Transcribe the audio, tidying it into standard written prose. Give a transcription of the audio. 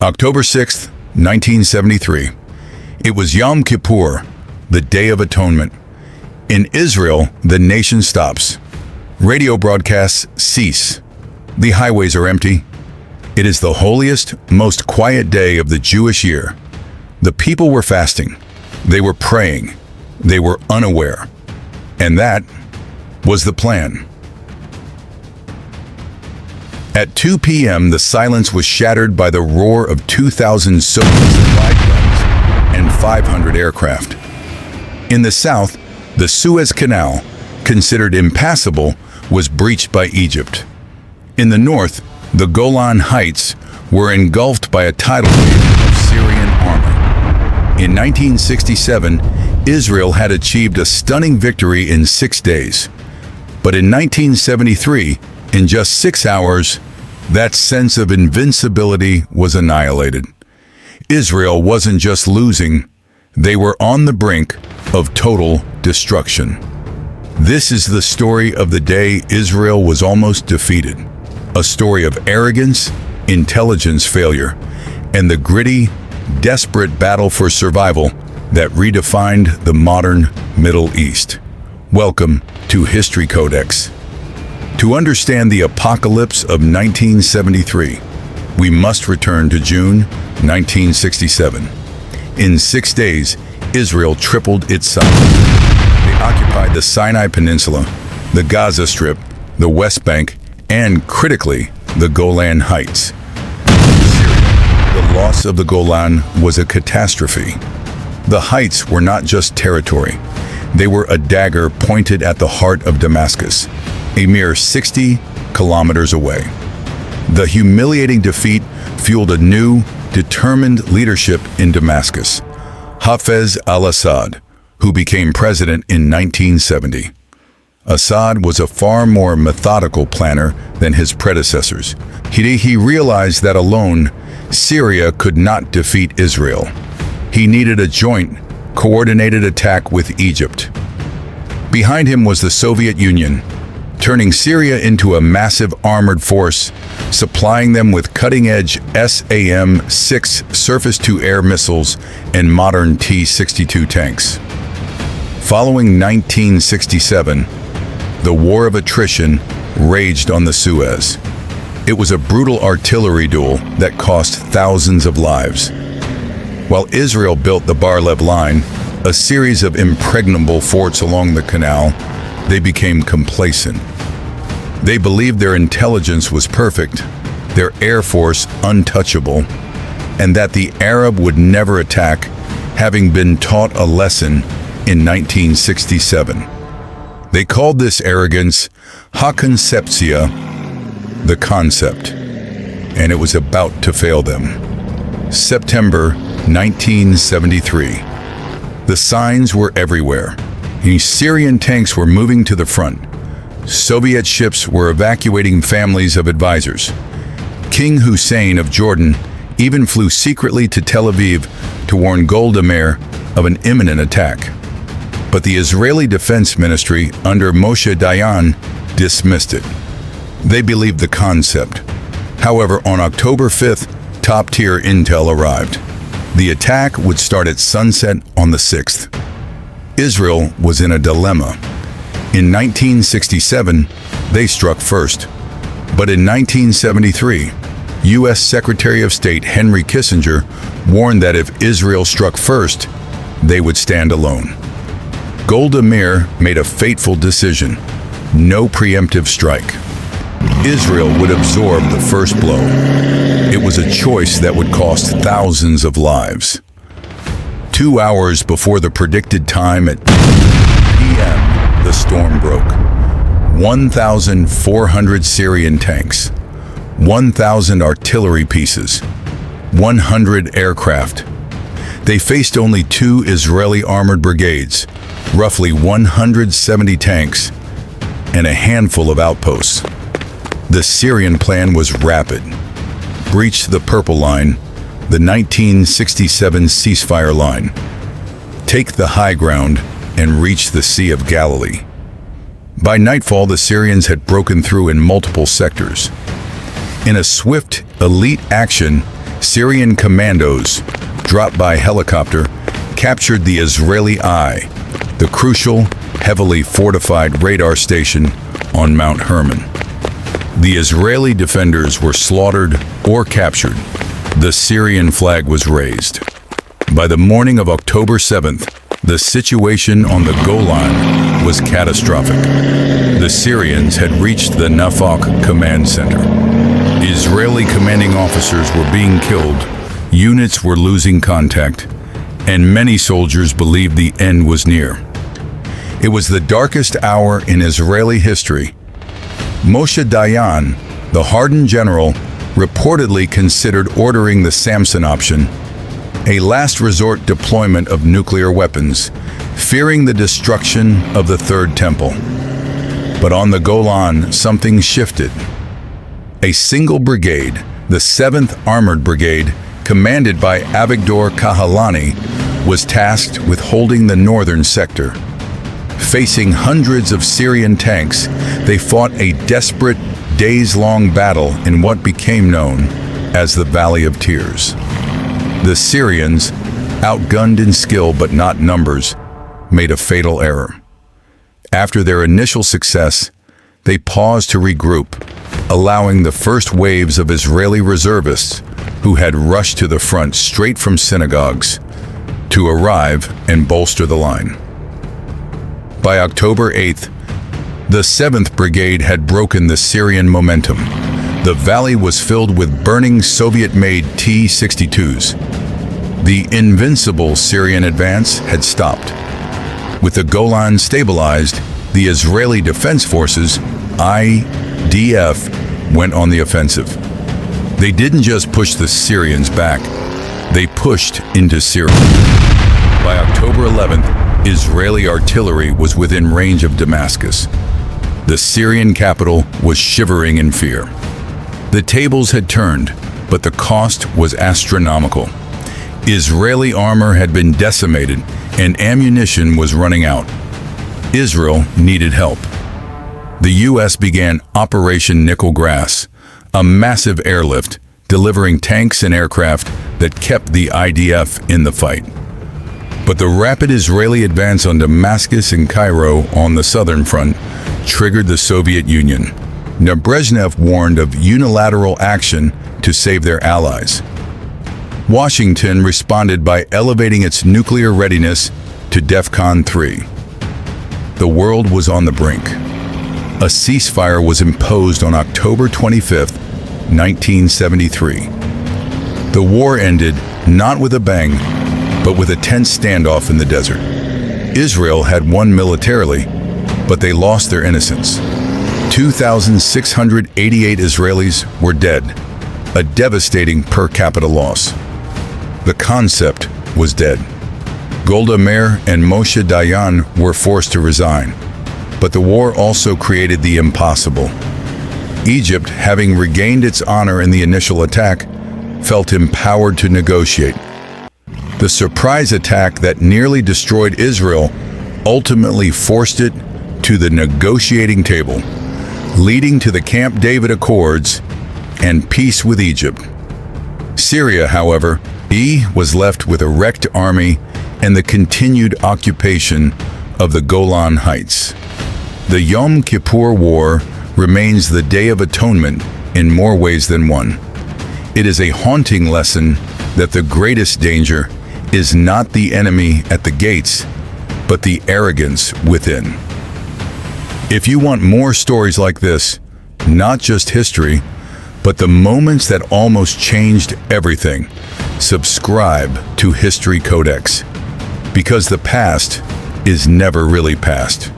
October 6th, 1973. It was Yom Kippur, the Day of Atonement. In Israel, the nation stops. Radio broadcasts cease. The highways are empty. It is the holiest, most quiet day of the Jewish year. The people were fasting. They were praying. They were unaware. And that was the plan. At 2 p.m., the silence was shattered by the roar of 2,000 Soviet supply guns and 500 aircraft. In the south, the Suez Canal, considered impassable, was breached by Egypt. In the north, the Golan Heights were engulfed by a tidal wave of Syrian armor. In 1967, Israel had achieved a stunning victory in 6 days. But in 1973, in just 6 hours, that sense of invincibility was annihilated. Israel wasn't just losing, they were on the brink of total destruction. This is the story of the day Israel was almost defeated. A story of arrogance, intelligence failure, and the gritty, desperate battle for survival that redefined the modern Middle East. Welcome to History Codex. To understand the apocalypse of 1973, we must return to June 1967. In 6 days, Israel tripled its size. They occupied the Sinai Peninsula, the Gaza Strip, the West Bank, and, critically, the Golan Heights. In Syria, the loss of the Golan was a catastrophe. The heights were not just territory. They were a dagger pointed at the heart of Damascus, a mere 60 kilometers away. The humiliating defeat fueled a new, determined leadership in Damascus, Hafez al-Assad, who became president in 1970. Assad was a far more methodical planner than his predecessors. He realized that alone, Syria could not defeat Israel. He needed a joint, coordinated attack with Egypt. Behind him was the Soviet Union, turning Syria into a massive armored force, supplying them with cutting-edge SAM-6 surface-to-air missiles and modern T-62 tanks. Following 1967, the war of attrition raged on the Suez. It was a brutal artillery duel that cost thousands of lives. While Israel built the Bar-Lev Line, a series of impregnable forts along the canal, they became complacent. They believed their intelligence was perfect, their air force untouchable, and that the Arab would never attack, having been taught a lesson in 1967. They called this arrogance ha-conceptia, the concept, and it was about to fail them. September 1973. The signs were everywhere. Syrian tanks were moving to the front. Soviet ships were evacuating families of advisors. King Hussein of Jordan even flew secretly to Tel Aviv to warn Golda Meir of an imminent attack. But the Israeli Defense Ministry under Moshe Dayan dismissed it. They believed the concept. However, on October 5th, top-tier intel arrived. The attack would start at sunset on the 6th. Israel was in a dilemma. In 1967, they struck first. But in 1973, U.S. Secretary of State Henry Kissinger warned that if Israel struck first, they would stand alone. Golda Meir made a fateful decision: no preemptive strike. Israel would absorb the first blow. It was a choice that would cost thousands of lives. 2 hours before the predicted time at 2 p.m., the storm broke. 1,400 Syrian tanks, 1,000 artillery pieces, 100 aircraft. They faced only 2 Israeli armored brigades, roughly 170 tanks, and a handful of outposts. The Syrian plan was rapid. Breach the Purple Line, the 1967 ceasefire line. Take the high ground and reach the Sea of Galilee. By nightfall, the Syrians had broken through in multiple sectors. In a swift, elite action, Syrian commandos, dropped by helicopter, captured the Israeli Eye, the crucial, heavily fortified radar station on Mount Hermon. The Israeli defenders were slaughtered or captured. The Syrian flag was raised. By the morning of October 7th, the situation on the Golan was catastrophic. The Syrians had reached the Nafaq command center. Israeli commanding officers were being killed, units were losing contact, and many soldiers believed the end was near. It was the darkest hour in Israeli history. Moshe Dayan, the hardened general, reportedly considered ordering the Samson option, a last resort deployment of nuclear weapons, fearing the destruction of the Third Temple. But on the Golan, something shifted. A single brigade, the 7th Armored Brigade, commanded by Avigdor Kahalani, was tasked with holding the northern sector. Facing hundreds of Syrian tanks, they fought a desperate, days-long battle in what became known as the Valley of Tears. The Syrians, outgunned in skill but not numbers, made a fatal error. After their initial success, they paused to regroup, allowing the first waves of Israeli reservists, who had rushed to the front straight from synagogues, to arrive and bolster the line. By October 8th, the 7th Brigade had broken the Syrian momentum. The valley was filled with burning Soviet-made T-62s. The invincible Syrian advance had stopped. With the Golan stabilized, the Israeli Defense Forces, IDF, went on the offensive. They didn't just push the Syrians back, they pushed into Syria. By October 11th, Israeli artillery was within range of Damascus. The Syrian capital was shivering in fear. The tables had turned, but the cost was astronomical. Israeli armor had been decimated, and ammunition was running out. Israel needed help. The U.S. began Operation Nickel Grass, a massive airlift delivering tanks and aircraft that kept the IDF in the fight. But the rapid Israeli advance on Damascus and Cairo on the southern front triggered the Soviet Union. Brezhnev warned of unilateral action to save their allies. Washington responded by elevating its nuclear readiness to DEFCON 3. The world was on the brink. A ceasefire was imposed on October 25, 1973. The war ended not with a bang, but with a tense standoff in the desert. Israel had won militarily, but they lost their innocence. 2,688 Israelis were dead, a devastating per capita loss. The concept was dead. Golda Meir and Moshe Dayan were forced to resign, but the war also created the impossible. Egypt, having regained its honor in the initial attack, felt empowered to negotiate. The surprise attack that nearly destroyed Israel ultimately forced it to the negotiating table, leading to the Camp David Accords and peace with Egypt. Syria, however, was left with a wrecked army and the continued occupation of the Golan Heights. The Yom Kippur War remains the Day of Atonement in more ways than one. It is a haunting lesson that the greatest danger is not the enemy at the gates, but the arrogance within. If you want more stories like this, not just history, but the moments that almost changed everything, subscribe to History Codex, because the past is never really past.